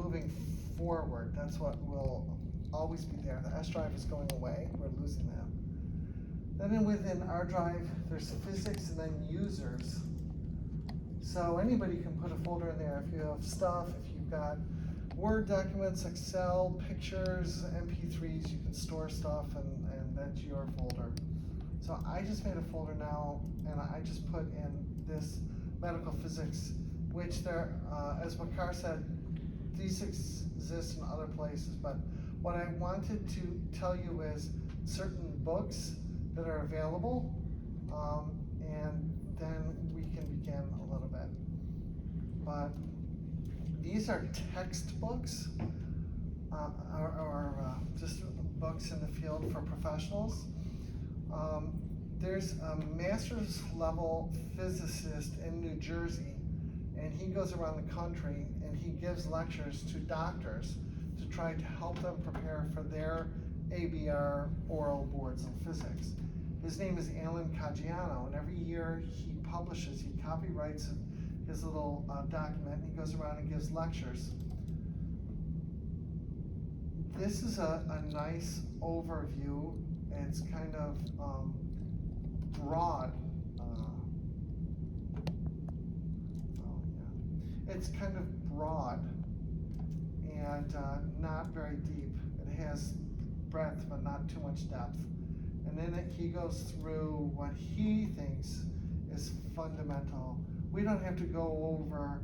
moving forward. That's what will always be there. The S drive is going away. We're losing that. Then within our drive, there's physics and then users. So anybody can put a folder in there. If you have stuff, if you've got Word documents, Excel, pictures, MP3s, you can store stuff and that's your folder. So I just made a folder now and I just put in this medical physics, which there, as Makar said, these exist in other places, but what I wanted to tell you is certain books that are available, and then we can begin a little bit. But these are textbooks, or just books in the field for professionals. There's a master's level physicist in New Jersey, and he goes around the country and he gives lectures to doctors to try to help them prepare for their ABR oral boards in physics. His name is Alan Caggiano, and every year he copyrights his little document, and he goes around and gives lectures. This is a nice overview. It's kind of broad. It's kind of broad and not very deep. It has breadth but not too much depth. And then he goes through what he thinks is fundamental. We don't have to go over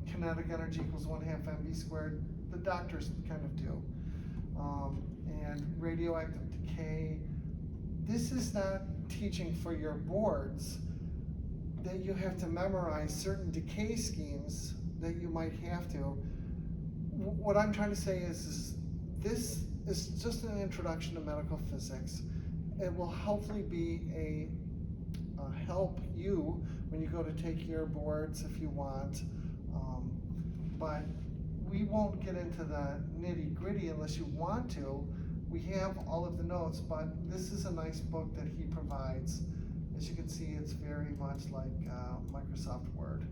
kinetic energy equals 1/2 mv squared. The doctors kind of do. And radioactive decay. This is not teaching for your boards that you have to memorize certain decay schemes that you might have to. What I'm trying to say is this is just an introduction to medical physics. It will hopefully be a help you when you go to take your boards if you want, but we won't get into the nitty gritty unless you want to. We have all of the notes, but this is a nice book that he provides. As you can see, it's very much like Microsoft Word.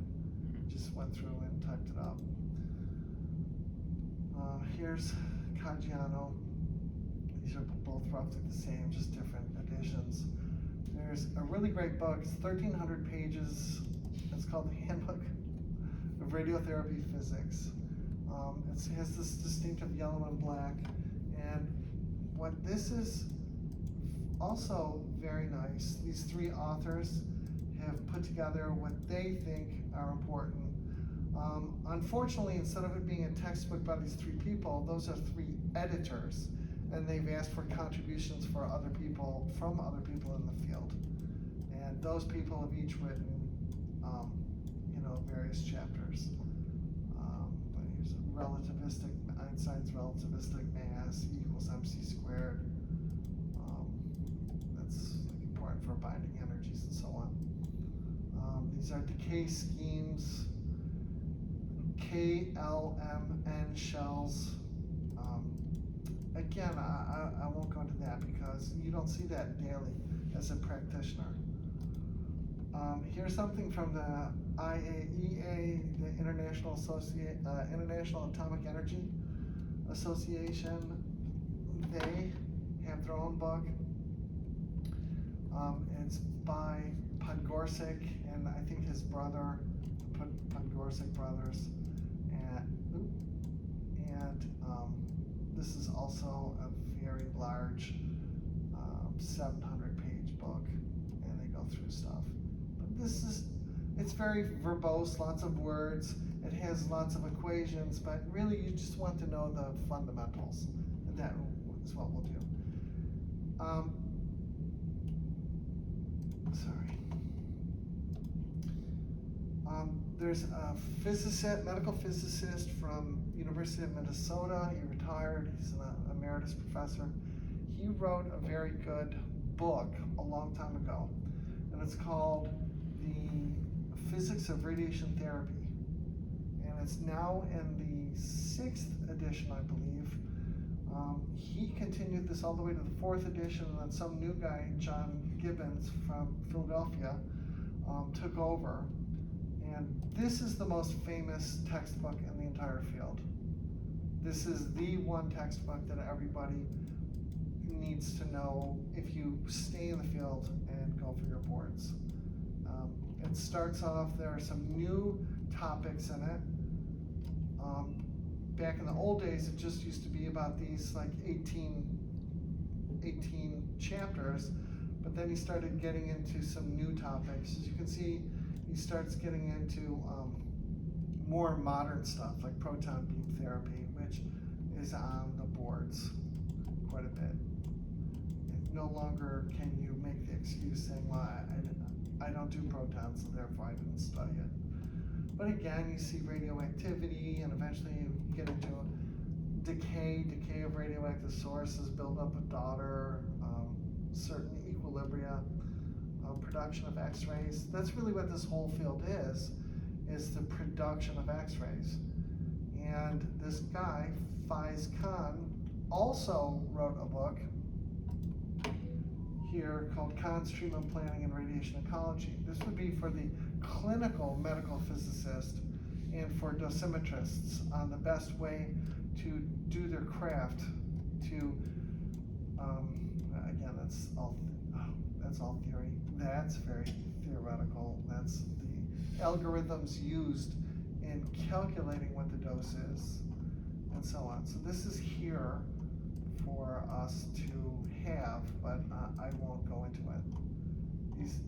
Just went through and typed it up. Here's Caggiano. These are both roughly the same, just different editions. There's a really great book. It's 1,300 pages. It's called The Handbook of Radiotherapy Physics. It has this distinctive yellow and black. And what this is also very nice, these three authors have put together what they think are important. Unfortunately, instead of it being a textbook by these three people, those are three editors, and they've asked for contributions from other people in the field. And those people have each written, various chapters. But here's relativistic, Einstein's relativistic mass equals mc squared. That's important for binding energies and so on. These are decay schemes, KLMN shells. Again, I won't go into that because you don't see that daily as a practitioner. Here's something from the IAEA, the International Atomic Energy Association. They have their own book. It's by Podgorczyk and I think his brother, the Podgorczyk brothers. And this is also a very large 700-page book, and they go through stuff. But it's very verbose, lots of words. It has lots of equations, but really you just want to know the fundamentals, and that is what we'll do. There's a physicist, medical physicist from University of Minnesota. He retired. He's an emeritus professor. He wrote a very good book a long time ago, and it's called The Physics of Radiation Therapy. And it's now in the 6th edition, I believe. He continued this all the way to the 4th edition, and then some new guy, John Gibbons from Philadelphia, took over. And this is the most famous textbook in the entire field. This is the one textbook that everybody needs to know if you stay in the field and go for your boards. It starts off, there are some new topics in it. Back in the old days, it just used to be about these like 18 chapters, but then he started getting into some new topics. As you can see, he starts getting into more modern stuff like proton beam therapy, which is on the boards quite a bit. No longer can you make the excuse saying, well, I don't do protons, so therefore I didn't study it. But again, you see radioactivity, and eventually you get into decay of radioactive sources, build up of daughter, certain equilibria, production of X-rays. That's really what this whole field is the production of X-rays. And this guy, Faiz Khan, also wrote a book here called Khan's Treatment Planning and Radiation Ecology. This would be for the clinical medical physicist and for dosimetrists on the best way to do their craft to, again, that's all theory. That's very theoretical. That's the algorithms used in calculating what the dose is and so on. So this is here for us to have, but I won't go into it.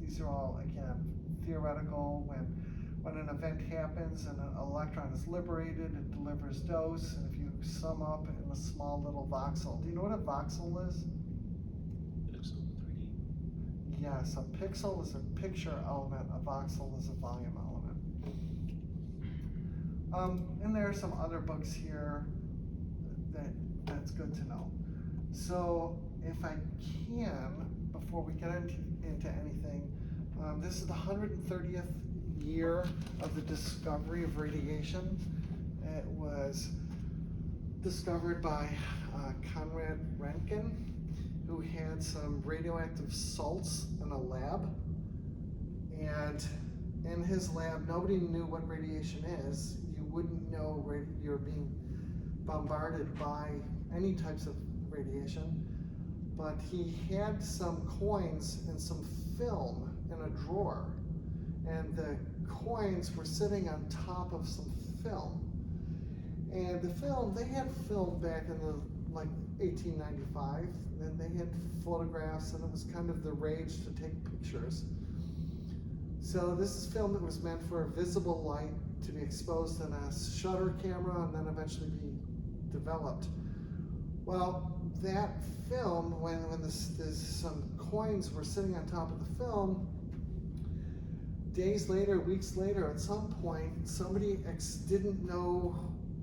These are all, again, theoretical. When an event happens and an electron is liberated, it delivers dose, and if you sum up in a small little voxel. Do you know what a voxel is? Pixel 3D. Yes, a pixel is a picture element, a voxel is a volume element. And there are some other books here that's good to know. So if I can, before we get into anything, this is the 130th year of the discovery of radiation. It was discovered by Conrad Röntgen, who had some radioactive salts in a lab. And in his lab, nobody knew what radiation is. You wouldn't know you're being bombarded by any types of radiation. But he had some coins and some film in a drawer. And the coins were sitting on top of some film. And the film, they had film back in the 1895, and they had photographs, and it was kind of the rage to take pictures. So this is film that was meant for a visible light to be exposed in a shutter camera and then eventually be developed. Well, that film, when some coins were sitting on top of the film, days later, weeks later, at some point, somebody didn't know,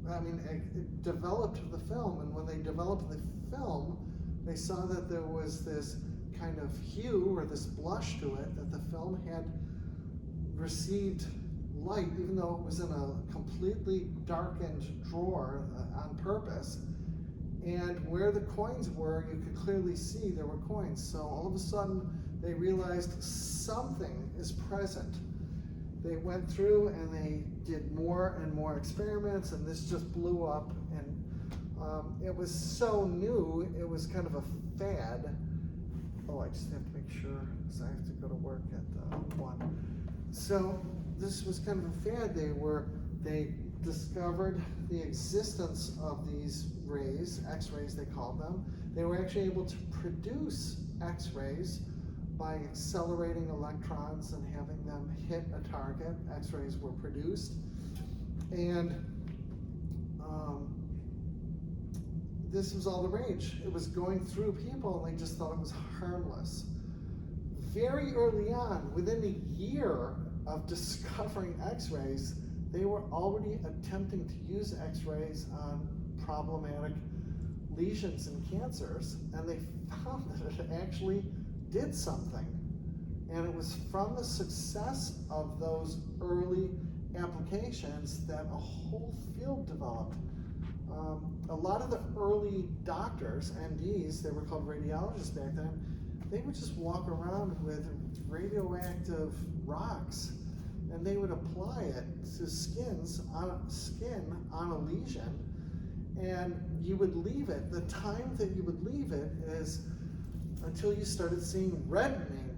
it developed the film, and when they developed the film, they saw that there was this kind of hue or this blush to it, that the film had received light, even though it was in a completely darkened drawer on purpose. And where the coins were, you could clearly see there were coins. So all of a sudden, they realized something is present. They went through and they did more and more experiments, and this just blew up. And it was so new, it was kind of a fad. Oh, I just have to make sure, because I have to go to work at 1. So this was kind of a fad. They discovered the existence of these rays, X-rays they called them. They were actually able to produce X-rays by accelerating electrons and having them hit a target. X-rays were produced. And this was all the rage. It was going through people, and they just thought it was harmless. Very early on, within a year of discovering X-rays, they were already attempting to use X-rays on problematic lesions and cancers, and they found that it actually did something. And it was from the success of those early applications that a whole field developed. A lot of the early doctors, MDs, they were called radiologists back then, they would just walk around with radioactive rocks and they would apply it to skin on a lesion, and you would leave it. The time that you would leave it is until you started seeing reddening,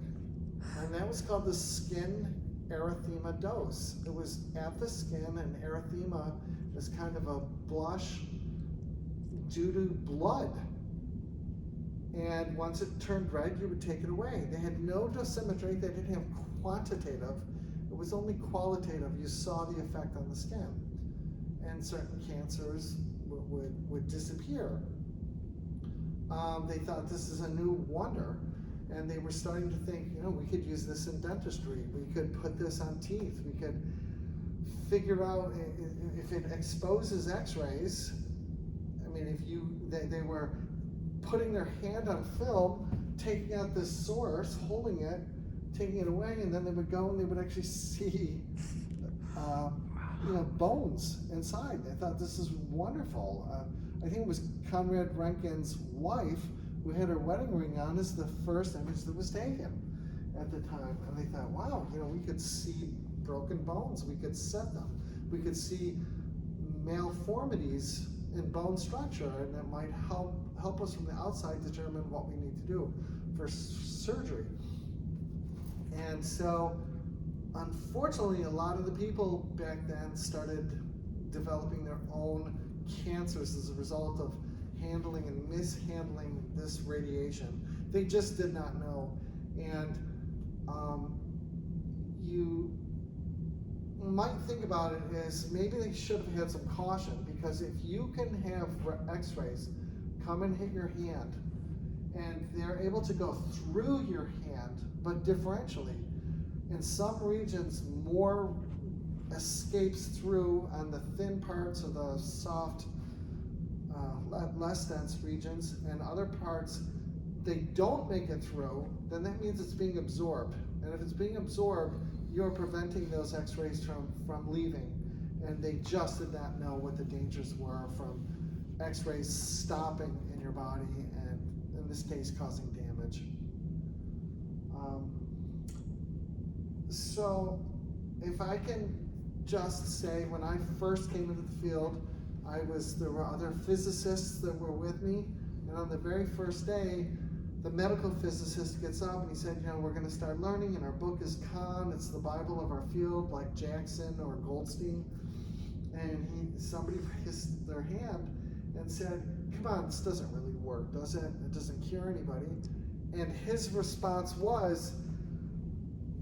and that was called the skin erythema dose. It was at the skin, and erythema is kind of a blush due to blood. And once it turned red, you would take it away. They had no dosimetry, they didn't have quantitative, it was only qualitative. You saw the effect on the skin. And certain cancers would disappear. They thought this is a new wonder, and they were starting to think, we could use this in dentistry, we could put this on teeth, we could figure out if it exposes x-rays. I mean, they were putting their hand on film, taking out this source, holding it, taking it away, and then they would go and they would actually see bones inside. They thought this is wonderful. I think it was Conrad Röntgen's wife who had her wedding ring on is the first image that was taken at the time. And they thought, wow, we could see broken bones, we could set them, we could see malformities in bone structure, and that might help us from the outside determine what we need to do for surgery. And so, unfortunately, a lot of the people back then started developing their own cancers as a result of handling and mishandling this radiation. They just did not know. And you might think about it as maybe they should have had some caution, because if you can have x-rays come and hit your hand, and they're able to go through your hand, but differentially. In some regions, more escapes through on the thin parts of the soft, less dense regions, and other parts, they don't make it through, then that means it's being absorbed. And if it's being absorbed, you're preventing those x-rays from leaving. And they just did not know what the dangers were from x-rays stopping in your body, and in this case, causing damage. So if I can just say, when I first came into the field, there were other physicists that were with me, and on the very first day, the medical physicist gets up and he said, we're going to start learning, and our book is Kahn, it's the Bible of our field, like Jackson or Goldstein. And somebody raised their hand and said, come on, this doesn't really work, does it? It doesn't cure anybody. And his response was,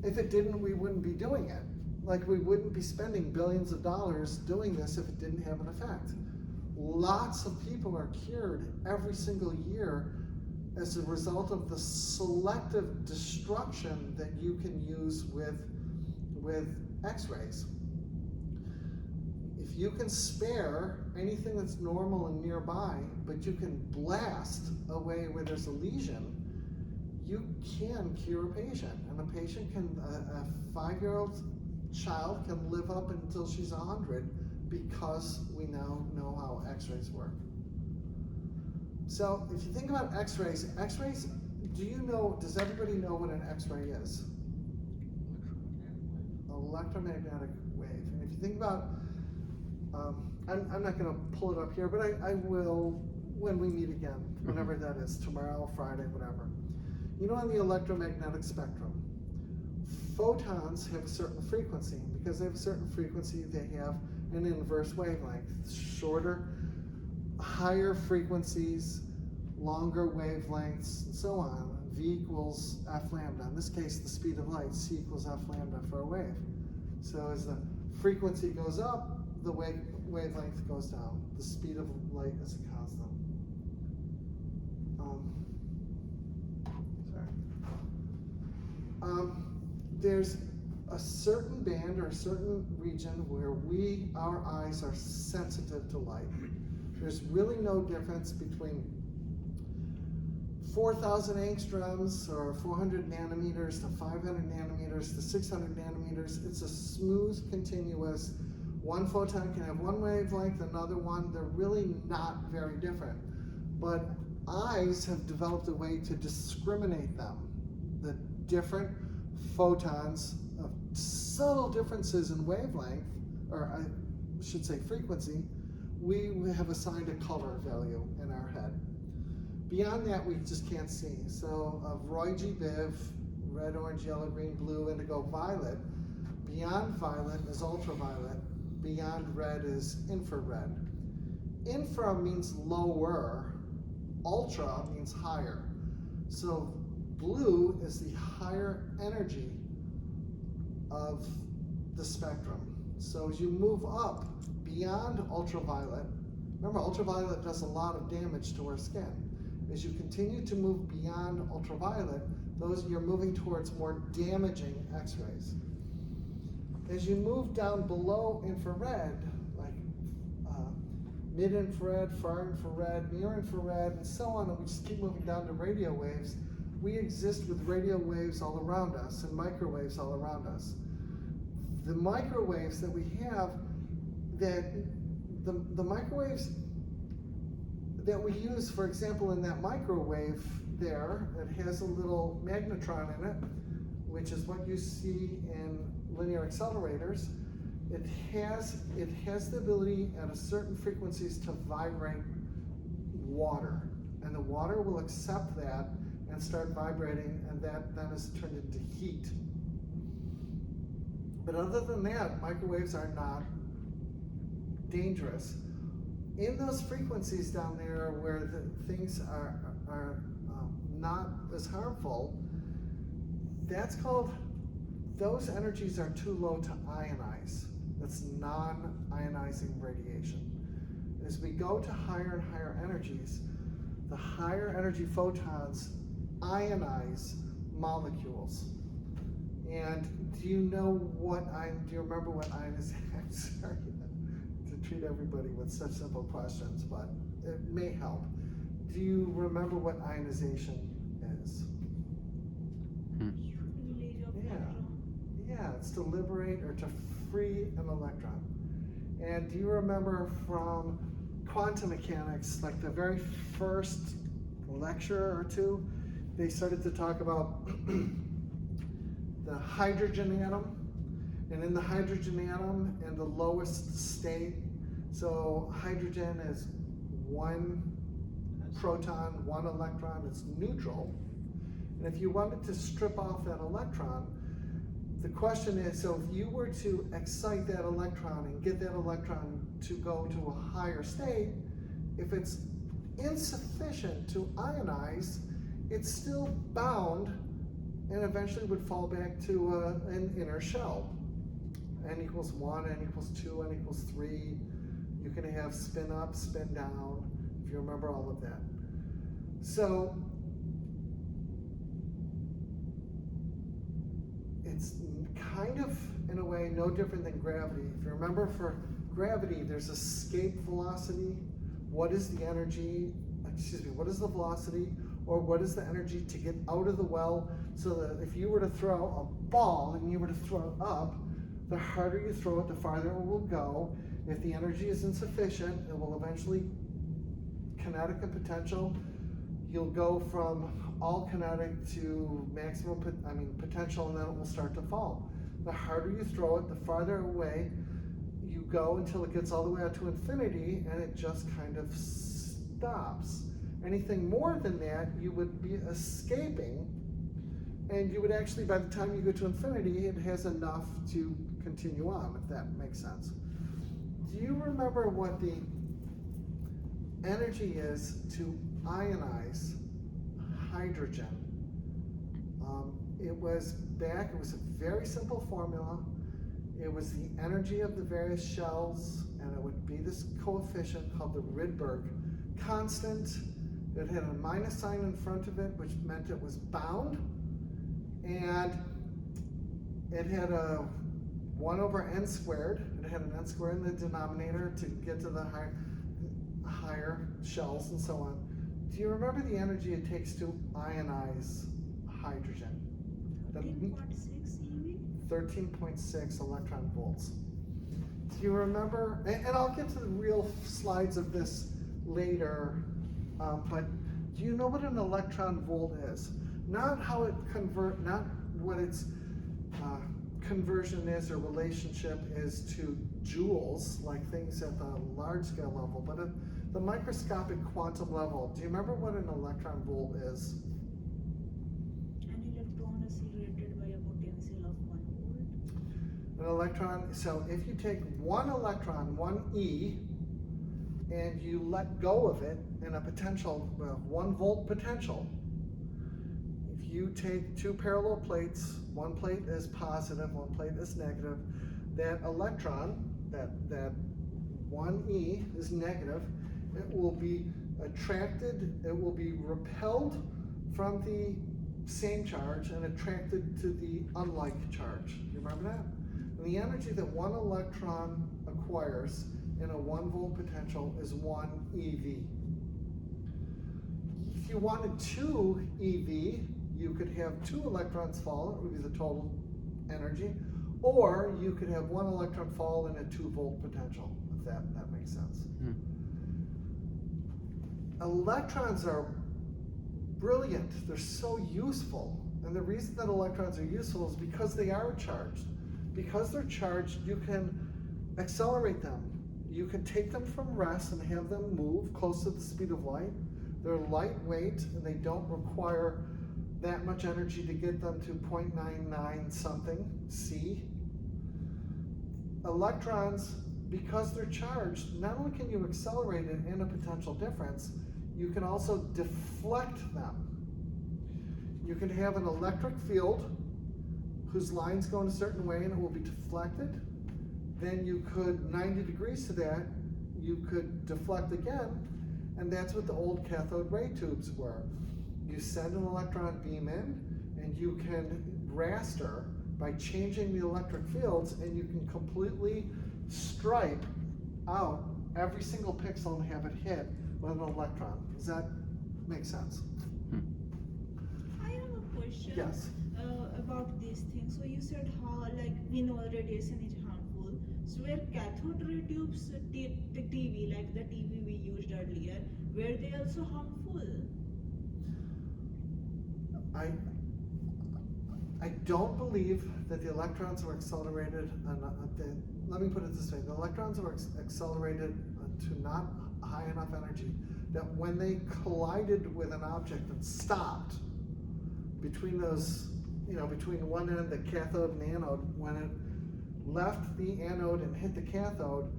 if it didn't, we wouldn't be doing it. Like, we wouldn't be spending billions of dollars doing this if it didn't have an effect. Lots of people are cured every single year as a result of the selective destruction that you can use with x-rays. If you can spare anything that's normal and nearby, but you can blast away where there's a lesion, you can cure a patient. And a patient a 5-year-old child can live up until she's 100 because we now know how x-rays work. So if you think about x-rays, does everybody know what an x-ray is? Electromagnetic wave. And if you think about, I'm not going to pull it up here, but I will when we meet again, whenever that is, tomorrow, Friday, whatever. On the electromagnetic spectrum, photons have a certain frequency. Because they have a certain frequency, they have an inverse wavelength. Shorter, higher frequencies, longer wavelengths, and so on. V equals F lambda. In this case, the speed of light, C equals F lambda for a wave. So as the frequency goes up, the wavelength goes down. The speed of light is a constant. There's a certain band or a certain region where our eyes are sensitive to light. There's really no difference between 4,000 angstroms or 400 nanometers to 500 nanometers to 600 nanometers. It's a smooth, continuous, one photon can have one wavelength, another one. They're really not very different. But eyes have developed a way to discriminate them. The different photons of subtle differences in wavelength, or I should say frequency, we have assigned a color value in our head. Beyond that, we just can't see. So of Roy G. Biv, red, orange, yellow, green, blue, indigo, violet, beyond violet is ultraviolet, beyond red is infrared. Infra means lower, ultra means higher. So blue is the higher energy of the spectrum. So as you move up beyond ultraviolet, remember ultraviolet does a lot of damage to our skin. As you continue to move beyond ultraviolet, you're moving towards more damaging X-rays. As you move down below infrared, like mid-infrared, far infrared, near infrared, and so on, and we just keep moving down to radio waves, we exist with radio waves all around us and microwaves all around us. The microwaves that we have, the microwaves that we use, for example, in that microwave there, it has a little magnetron in it, which is what you see in linear accelerators. It has the ability at a certain frequencies to vibrate water, and the water will accept that and start vibrating, and that then is turned into heat. But other than that, microwaves are not dangerous. In those frequencies down there where the things are not as harmful, that's called, those energies are too low to ionize. That's non-ionizing radiation. As we go to higher and higher energies, the higher energy photons ionize molecules. And do you remember what ionization? I'm sorry to treat everybody with such simple questions, but it may help. Do you remember what ionization is? Yeah, it's to liberate or to free an electron. And do you remember from quantum mechanics, like the very first lecture or two, they started to talk about the hydrogen atom, and in the hydrogen atom, in the lowest state, so hydrogen is one proton, one electron, it's neutral. And if you wanted to strip off that electron, the question is, so if you were to excite that electron and get that electron to go to a higher state, if it's insufficient to ionize, it's still bound and eventually would fall back to an inner shell. N equals 1, N equals 2, N equals 3. You can have spin up, spin down, if you remember all of that. So it's kind of, in a way, no different than gravity. If you remember, for gravity, there's escape velocity. What is the energy, what is the velocity, or what is the energy to get out of the well, so that if you were to throw a ball and you were to throw it up, the harder you throw it, the farther it will go. If the energy is insufficient, it will eventually, kinetic and potential, you'll go from all kinetic to maximum potential, and then it will start to fall. The harder you throw it, the farther away you go until it gets all the way out to infinity, and it just kind of stops. Anything more than that, you would be escaping, and you would actually, by the time you go to infinity, it has enough to continue on, if that makes sense. Do you remember what the energy is to ionize hydrogen? It was a very simple formula. It was the energy of the various shells, and it would be this coefficient called the Rydberg constant. It had a minus sign in front of it, which meant it was bound, and it had a 1 over n squared. It had an n squared in the denominator to get to the higher shells and so on. Do you remember the energy it takes to ionize hydrogen? 13.6 eV? 13.6 electron volts. Do you remember, and I'll get to the real slides of this later, but do you know what an electron volt is? Not how it not what its conversion is or relationship is to joules, like things at the large scale level, but at the microscopic quantum level, do you remember what an electron volt is? An electron is rated by a potential of 1 volt. An electron, so if you take one electron, one E, and you let go of it in a potential, 1 volt potential, if you take two parallel plates, one plate is positive, one plate is negative, that electron, that 1E is negative, it will be attracted, it will be repelled from the same charge and attracted to the unlike charge. You remember that? And the energy that one electron acquires in a 1 volt potential is 1 eV. If you wanted 2 eV, you could have 2 electrons fall, it would be the total energy, or you could have 1 electron fall in a 2 volt potential, if that makes sense. Electrons are brilliant, they're so useful, and the reason that electrons are useful is because they are charged. Because they're charged, you can accelerate them. You can take them from rest and have them move close to the speed of light. They're lightweight and they don't require that much energy to get them to 0.99 something C. Electrons, because they're charged, not only can you accelerate it in a potential difference, you can also deflect them. You can have an electric field whose lines go in a certain way and it will be deflected. Then you could, 90 degrees to that, you could deflect again, and that's what the old cathode ray tubes were. You send an electron beam in, and you can raster by changing the electric fields, and you can completely stripe out every single pixel and have it hit with an electron. Does that make sense? I have a question. Yes. About these things. So you said how, like, we know radiation is harmful. So were cathode ray tubes, the TV, like the TV we used earlier, were they also harmful? I don't believe that the electrons were accelerated, let me put it this way, the electrons were accelerated to not high enough energy that when they collided with an object and stopped between those, between one end, the cathode and the anode, when it left the anode and hit the cathode,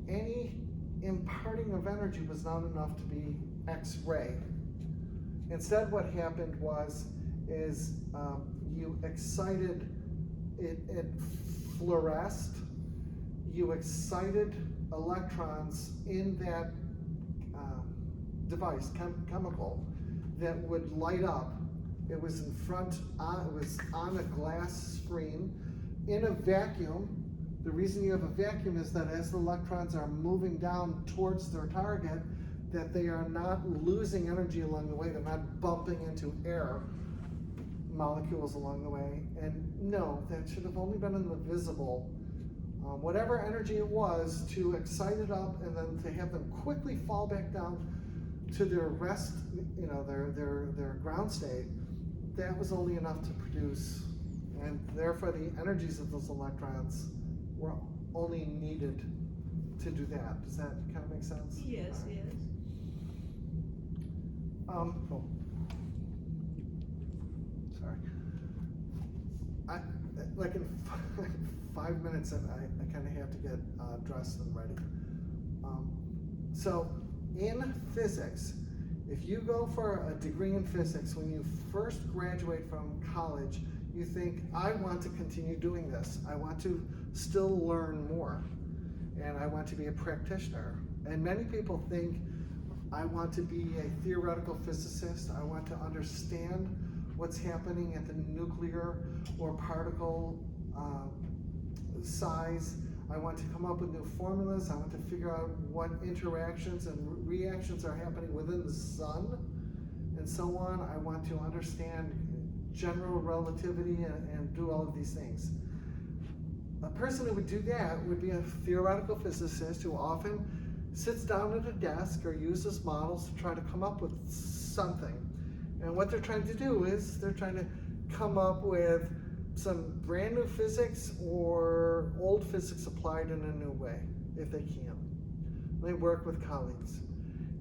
any imparting of energy was not enough to be X-ray. Instead, what happened is you excited, it fluoresced, you excited electrons in that device, chemical, that would light up. It was in front, it was on a glass screen, in a vacuum. The reason you have a vacuum is that as the electrons are moving down towards their target, that they are not losing energy along the way, they're not bumping into air molecules along the way. And no, that should have only been in the visible, whatever energy it was, to excite it up and then to have them quickly fall back down to their rest, their ground state. That was only enough to produce, and therefore the energies of those electrons were only needed to do that. Does that kind of make sense? Yes, All right. yes. Sorry. Like in 5 minutes, I kind of have to get dressed and ready. So in physics, if you go for a degree in physics, when you first graduate from college, you think, I want to continue doing this. I want to still learn more, and I want to be a practitioner. And many people think, I want to be a theoretical physicist. I want to understand what's happening at the nuclear or particle size. I want to come up with new formulas. I want to figure out what interactions and reactions are happening within the sun and so on. I want to understand general relativity and do all of these things. A person who would do that would be a theoretical physicist who often sits down at a desk or uses models to try to come up with something. And what they're trying to do is they're trying to come up with some brand new physics or old physics applied in a new way, if they can. They work with colleagues.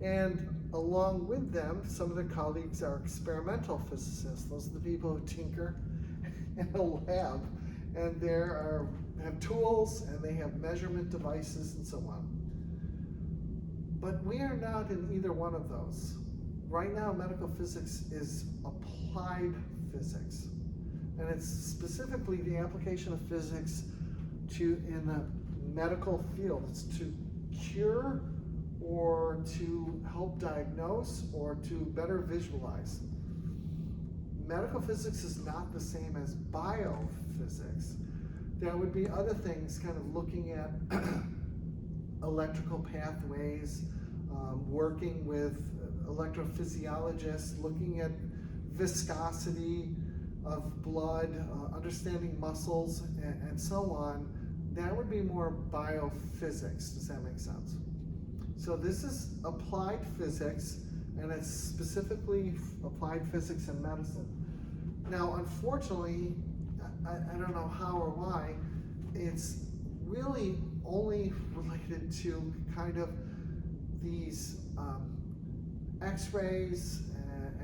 And along with them, some of the colleagues are experimental physicists. Those are the people who tinker in a lab, and have tools, and they have measurement devices and so on. But we are not in either one of those. Right now, medical physics is applied physics. And it's specifically the application of physics in the medical field. It's to cure or to help diagnose or to better visualize. Medical physics is not the same as biophysics. There would be other things kind of looking at electrical pathways, working with electrophysiologists, looking at viscosity of blood, understanding muscles, and so on. That would be more biophysics. Does that make sense? So this is applied physics, and it's specifically applied physics in medicine. Now, unfortunately, I don't know how or why, it's really only related to kind of these x-rays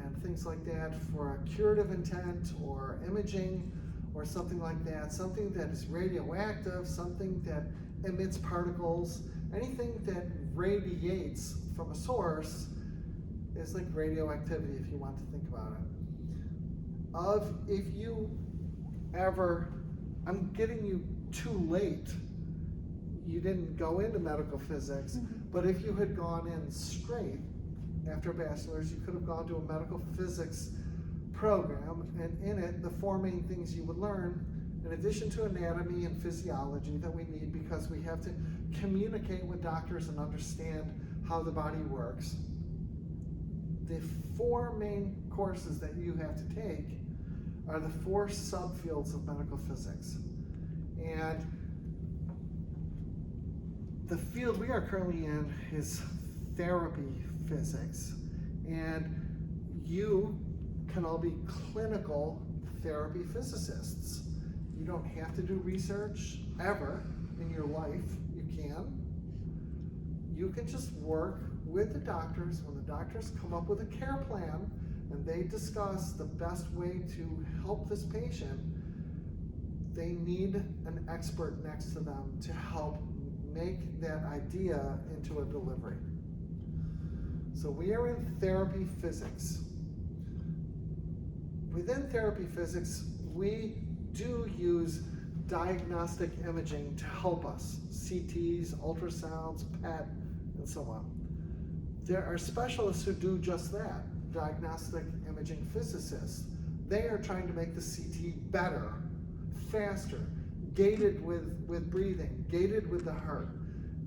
and things like that for a curative intent or imaging or something like that, something that is radioactive, something that emits particles, anything that radiates from a source is like radioactivity, if you want to think about it. If you ever, I'm getting you too late, you didn't go into medical physics, but if you had gone in straight after a bachelor's, you could have gone to a medical physics program, and in it, the four main things you would learn, in addition to anatomy and physiology that we need because we have to communicate with doctors and understand how the body works, the four main courses that you have to take are the four subfields of medical physics. And the field we are currently in is therapy physics. And you can all be clinical therapy physicists. You don't have to do research ever in your life. You can. You can just work with the doctors. When the doctors come up with a care plan and they discuss the best way to help this patient, they need an expert next to them to help make that idea into a delivery. So we are in therapy physics. Within therapy physics, we do use diagnostic imaging to help us. CTs, ultrasounds, PET, and so on. There are specialists who do just that, diagnostic imaging physicists. They are trying to make the CT better, faster, gated with breathing, gated with the heart.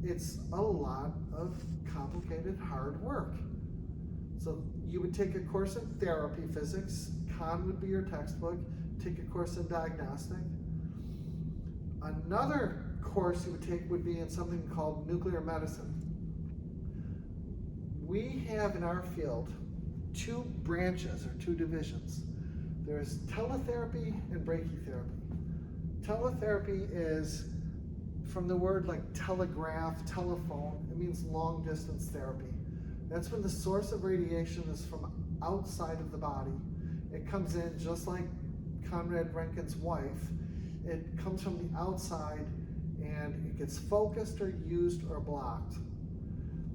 It's a lot of complicated, hard work. So you would take a course in therapy physics, Khan would be your textbook, take a course in diagnostic. Another course you would take would be in something called nuclear medicine. We have in our field two branches or two divisions. There's teletherapy and brachytherapy. Teletherapy is from the word like telegraph, telephone, it means long distance therapy. That's when the source of radiation is from outside of the body. It comes in just like Conrad Roentgen's wife. It comes from the outside and it gets focused or used or blocked.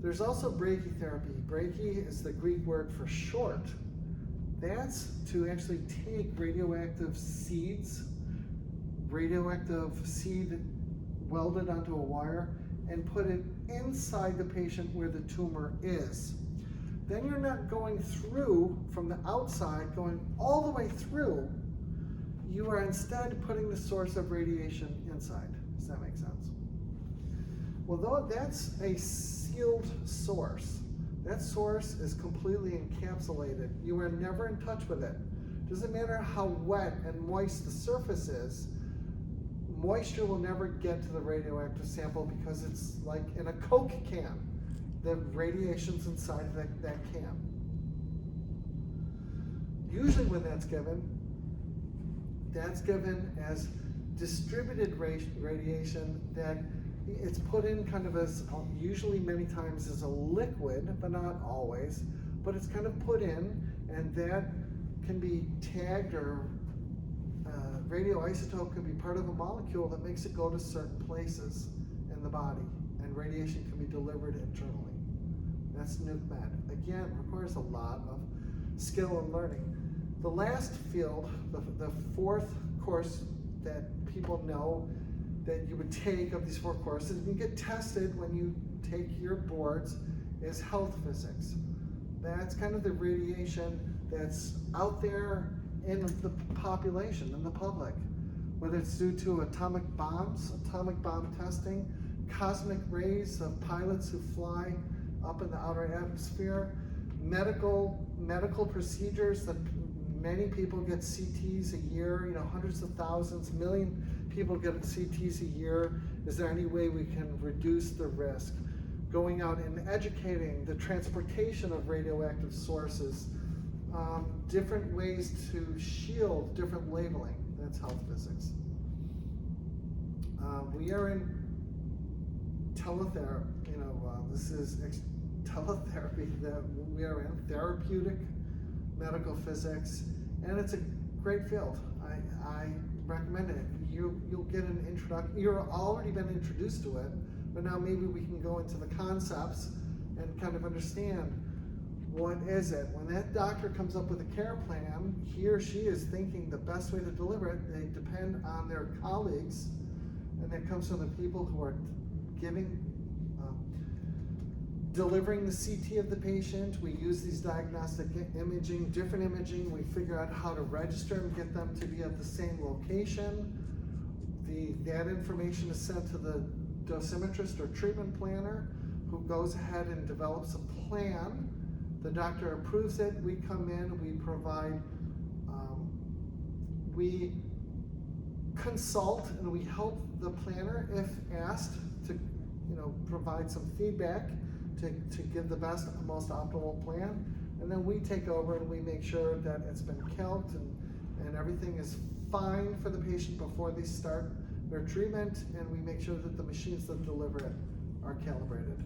There's also brachytherapy. Brachy is the Greek word for short. That's to actually take radioactive seed welded onto a wire, and put it inside the patient where the tumor is. Then you're not going through from the outside, going all the way through. You are instead putting the source of radiation inside. Does that make sense? Well, though that's a sealed source, that source is completely encapsulated. You are never in touch with it. Doesn't matter how wet and moist the surface is, moisture will never get to the radioactive sample because it's like in a Coke can. The radiation's inside of that can. Usually when that's given, That's given as distributed radiation that it's put in kind of as, usually many times as a liquid, but not always, but it's kind of put in, and that can be tagged, or radioisotope can be part of a molecule that makes it go to certain places in the body, and radiation can be delivered internally. That's nuke med. Again, requires a lot of skill and learning. The last field, the fourth course that people know that you would take of these 4 courses, and you get tested when you take your boards, is health physics. That's kind of the radiation that's out there in the population, in the public, whether it's due to atomic bombs, atomic bomb testing, cosmic rays of pilots who fly up in the outer atmosphere, medical procedures that many people get CTs a year, hundreds of thousands, million people get CTs a year. Is there any way we can reduce the risk? Going out and educating the transportation of radioactive sources, different ways to shield, different labeling. That's health physics. We are in teletherapy, this is teletherapy that we are in, therapeutic medical physics, and it's a great field. I recommend it. You'll get an introduction. You've already been introduced to it, but now maybe we can go into the concepts and kind of understand what is it. When that doctor comes up with a care plan, he or she is thinking the best way to deliver it. They depend on their colleagues, and that comes from the people who are delivering the CT of the patient. We use these diagnostic imaging, different imaging. We figure out how to register and get them to be at the same location. That information is sent to the dosimetrist or treatment planner, who goes ahead and develops a plan. The doctor approves it. We come in, we provide, we consult, and we help the planner if asked to, provide some feedback to give the best, most optimal plan. And then we take over and we make sure that it's been calced and everything is fine for the patient before they start their treatment, and we make sure that the machines that deliver it are calibrated.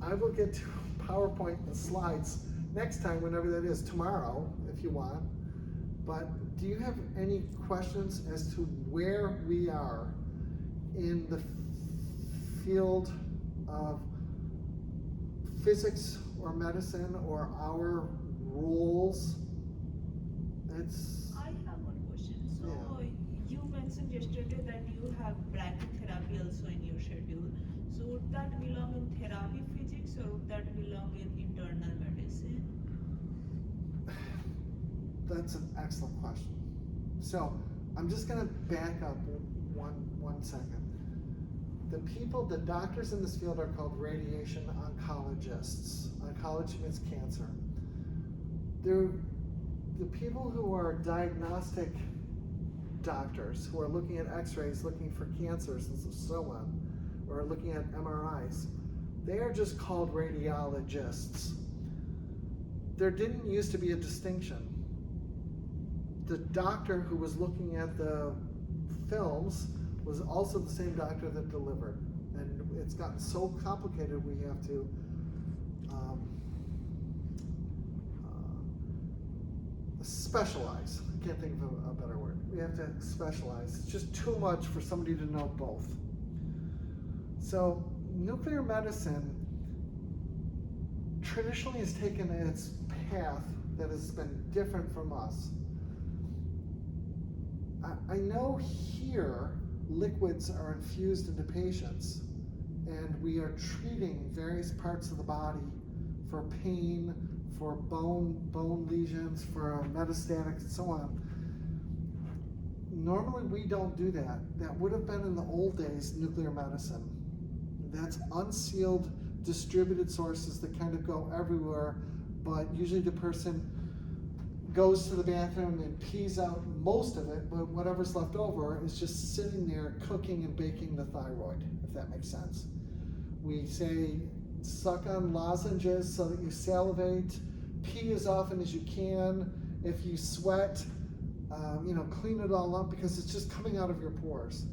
I will get to PowerPoint and slides next time, whenever that is, tomorrow, if you want. But do you have any questions as to where we are in the field of physics or medicine, or our roles? I have one question. So you mentioned yesterday that you have brachytherapy also in your schedule. So would that belong in therapy physics, or would that belong in internal medicine? That's an excellent question. So I'm just going to back up one second. The doctors in this field are called radiation oncologists. Oncology means cancer. They're the people who are diagnostic doctors, who are looking at x-rays, looking for cancers and so on, or looking at MRIs. They are just called radiologists. There didn't used to be a distinction. The doctor who was looking at the films was also the same doctor that delivered. And it's gotten so complicated, we have to specialize. I can't think of a better word. We have to specialize. It's just too much for somebody to know both. So nuclear medicine traditionally has taken its path that has been different from us. I know here liquids are infused into patients, and we are treating various parts of the body for pain, for bone lesions, for metastatic, and so on. Normally we don't do that. That would have been in the old days nuclear medicine. That's unsealed, distributed sources that kind of go everywhere, but usually the person goes to the bathroom and pees out most of it, but whatever's left over is just sitting there cooking and baking the thyroid, if that makes sense. We say suck on lozenges so that you salivate, pee as often as you can. If you sweat, clean it all up because it's just coming out of your pores.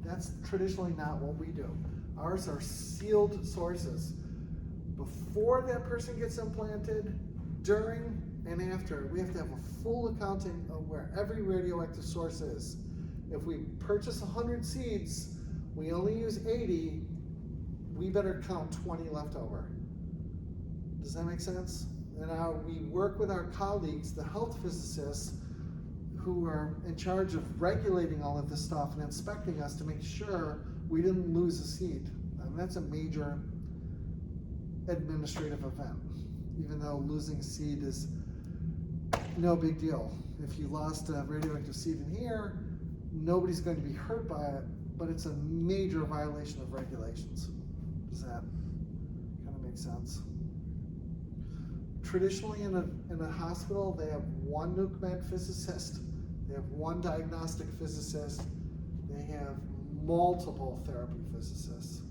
That's traditionally not what we do. Ours are sealed sources. Before that person gets implanted, during and after, we have to have a full accounting of where every radioactive source is. If we purchase 100 seeds, we only use 80, we better count 20 left over. Does that make sense? And now we work with our colleagues, the health physicists, who are in charge of regulating all of this stuff and inspecting us to make sure we didn't lose a seed. And that's a major administrative event, even though losing a seed is no big deal. If you lost a radioactive seed in here, nobody's going to be hurt by it, but it's a major violation of regulations. Does that kind of make sense? Traditionally in a hospital, they have one nuke med physicist, they have one diagnostic physicist, they have multiple therapy physicists.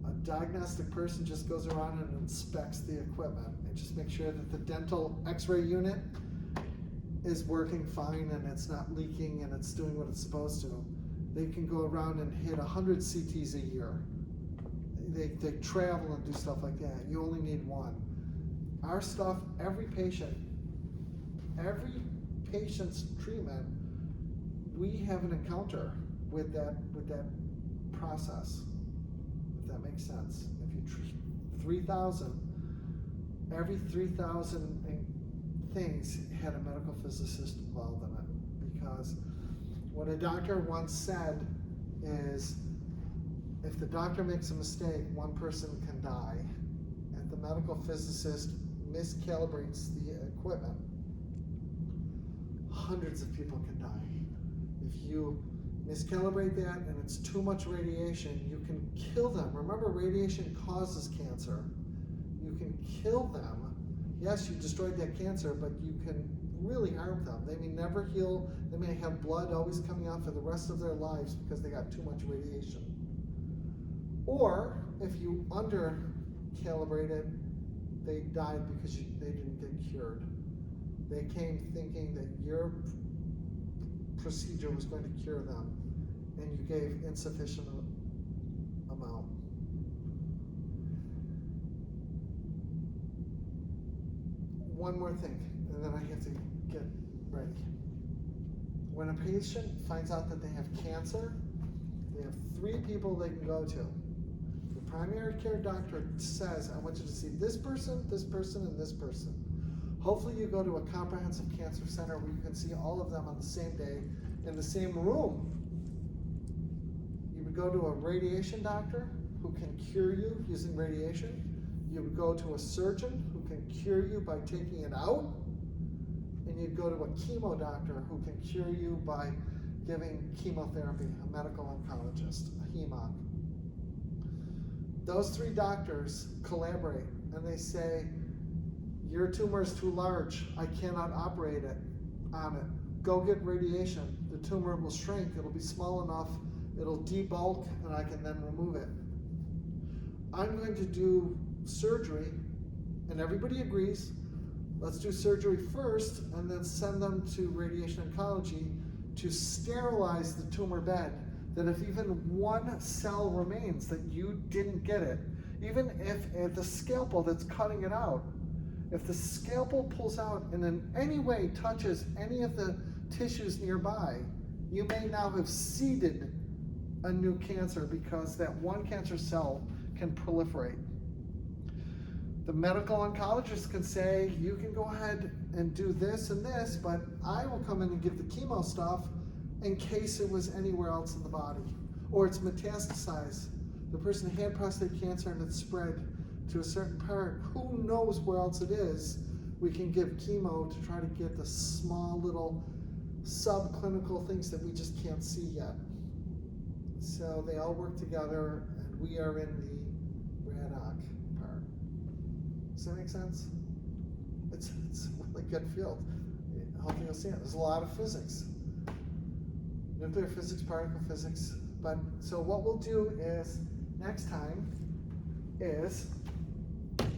A diagnostic person just goes around and inspects the equipment and just makes sure that the dental x-ray unit is working fine and it's not leaking and it's doing what it's supposed to. They can go around and hit 100 CTs a year. They travel and do stuff like that. You only need one. Our stuff, every patient's treatment, we have an encounter with that process, if that makes sense. If you treat 3,000, every 3,000 things had a medical physicist involved in it, because what a doctor once said is, if the doctor makes a mistake, one person can die. If the medical physicist miscalibrates the equipment, hundreds of people can die. If you miscalibrate that and it's too much radiation, you can kill them. Remember, radiation causes cancer. You can kill them. Yes, you destroyed that cancer, but you can really harm them. They may never heal. They may have blood always coming out for the rest of their lives because they got too much radiation. Or if you under-calibrated, they died because they didn't get cured. They came thinking that your procedure was going to cure them, and you gave insufficient amount. One more thing, and then I have to get break. When a patient finds out that they have cancer, they have 3 people they can go to. The primary care doctor says, I want you to see this person, and this person. Hopefully you go to a comprehensive cancer center where you can see all of them on the same day in the same room. You would go to a radiation doctor who can cure you using radiation. You would go to a surgeon who can cure you by taking it out. And you'd go to a chemo doctor who can cure you by giving chemotherapy, a medical oncologist, a hemonc. Those 3 doctors collaborate and they say, your tumor is too large, I cannot operate on it. Go get radiation. The tumor will shrink, it'll be small enough, it'll debulk, and I can then remove it. I'm going to do surgery, and everybody agrees, let's do surgery first, and then send them to radiation oncology to sterilize the tumor bed, that if even one cell remains, that you didn't get it, even if the scalpel that's cutting it out, if the scalpel pulls out and in any way touches any of the tissues nearby, you may now have seeded a new cancer because that one cancer cell can proliferate. The medical oncologist can say, you can go ahead and do this and this, but I will come in and give the chemo stuff in case it was anywhere else in the body, or it's metastasized. The person had prostate cancer and it spread to a certain part. Who knows where else it is? We can give chemo to try to get the small little subclinical things that we just can't see yet. So they all work together, and we are in the RADOC part. Does that make sense? It's a really good field. Hopefully you'll see it. There's a lot of physics. Nuclear physics, particle physics. But so what we'll do is, next time is